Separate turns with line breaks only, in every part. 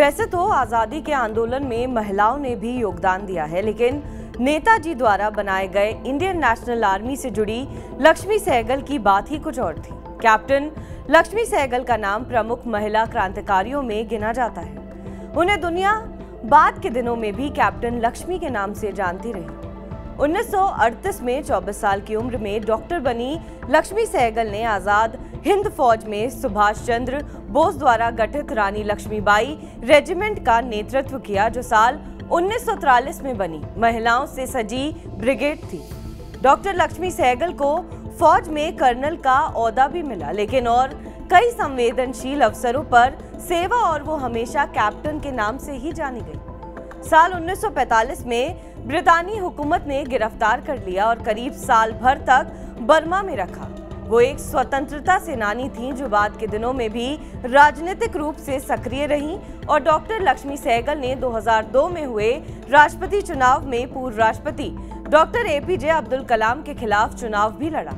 वैसे तो आजादी के आंदोलन में महिलाओं ने भी योगदान दिया है, लेकिन नेताजी द्वारा बनाए गए इंडियन नेशनल आर्मी से जुड़ी लक्ष्मी सहगल की बात ही कुछ और थी। कैप्टन लक्ष्मी सहगल का नाम प्रमुख महिला क्रांतिकारियों में गिना जाता है। उन्हें दुनिया बाद के दिनों में भी कैप्टन लक्ष्मी के नाम से जानती रही। 1938 में 24 साल की उम्र में डॉक्टर बनी लक्ष्मी सहगल ने आजाद हिंद फौज में सुभाष चंद्र बोस द्वारा गठित रानी लक्ष्मीबाई रेजिमेंट का नेतृत्व किया, जो साल 1943 में बनी महिलाओं से सजी ब्रिगेड थी। डॉक्टर लक्ष्मी सहगल को फौज में कर्नल का ओहदा भी मिला, लेकिन और कई संवेदनशील अवसरों पर सेवा और वो हमेशा कैप्टन के नाम से ही जानी गई। साल 1945 में ब्रितानी हुकूमत ने गिरफ्तार कर लिया और करीब साल भर तक बर्मा में रखा। वो एक स्वतंत्रता सेनानी थीं जो बाद के दिनों में भी राजनीतिक रूप से सक्रिय रहीं और डॉक्टर लक्ष्मी सहगल ने 2002 में हुए राष्ट्रपति चुनाव में पूर्व राष्ट्रपति डॉक्टर एपीजे अब्दुल कलाम के खिलाफ चुनाव भी लड़ा।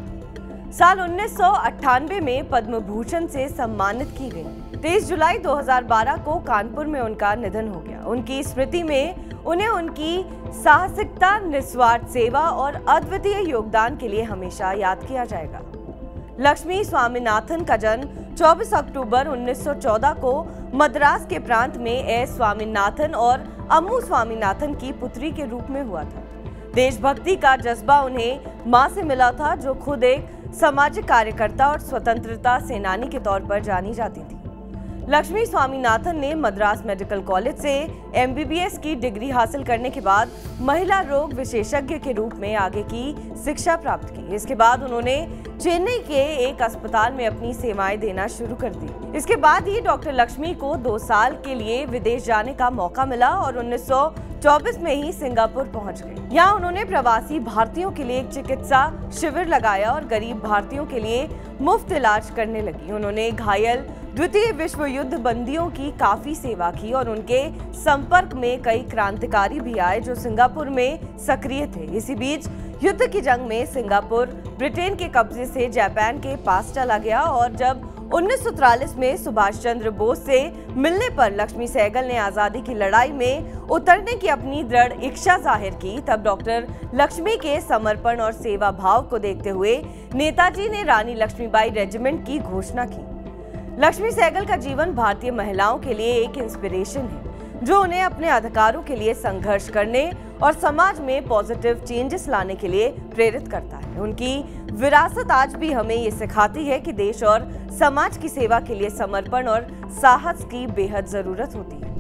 साल 1998 में पद्म भूषण से सम्मानित की गई। 23 जुलाई 2012 को कानपुर में उनका निधन हो गया। उनकी स्मृति में उन्हें उनकी साहसिकता, निस्वार्थ सेवा और अद्वितीय योगदान के लिए हमेशा याद किया जाएगा। लक्ष्मी स्वामीनाथन का जन्म 24 अक्टूबर 1914 को मद्रास के प्रांत में एस स्वामीनाथन और अम्मू स्वामीनाथन की पुत्री के रूप में हुआ था। देशभक्ति का जज्बा उन्हें मां से मिला था, जो खुद एक सामाजिक कार्यकर्ता और स्वतंत्रता सेनानी के तौर पर जानी जाती थी। लक्ष्मी स्वामीनाथन ने मद्रास मेडिकल कॉलेज से MBBS की डिग्री हासिल करने के बाद महिला रोग विशेषज्ञ के रूप में आगे की शिक्षा प्राप्त की। इसके बाद उन्होंने चेन्नई के एक अस्पताल में अपनी सेवाएं देना शुरू कर दी। इसके बाद ही डॉक्टर लक्ष्मी को 2 साल के लिए विदेश जाने का मौका मिला और 1924 में ही सिंगापुर पहुंच गई। यहाँ उन्होंने प्रवासी भारतीयों के लिए एक चिकित्सा शिविर लगाया और गरीब भारतीयों के लिए मुफ्त इलाज करने लगी। उन्होंने घायल द्वितीय विश्व युद्ध बंदियों की काफी सेवा की और उनके संपर्क में कई क्रांतिकारी भी आए जो सिंगापुर में सक्रिय थे। इसी बीच युद्ध की जंग में सिंगापुर ब्रिटेन के कब्जे से जापान के पास चला गया और जब 1943 में सुभाष चंद्र बोस से मिलने पर लक्ष्मी सहगल ने आजादी की लड़ाई में उतरने की अपनी दृढ़ इच्छा जाहिर की, तब डॉक्टर लक्ष्मी के समर्पण और सेवा भाव को देखते हुए नेताजी ने रानी लक्ष्मीबाई रेजिमेंट की घोषणा की। लक्ष्मी सहगल का जीवन भारतीय महिलाओं के लिए एक इंस्पिरेशन है, जो उन्हें अपने अधिकारों के लिए संघर्ष करने और समाज में पॉजिटिव चेंजेस लाने के लिए प्रेरित करता है। उनकी विरासत आज भी हमें ये सिखाती है कि देश और समाज की सेवा के लिए समर्पण और साहस की बेहद जरूरत होती है।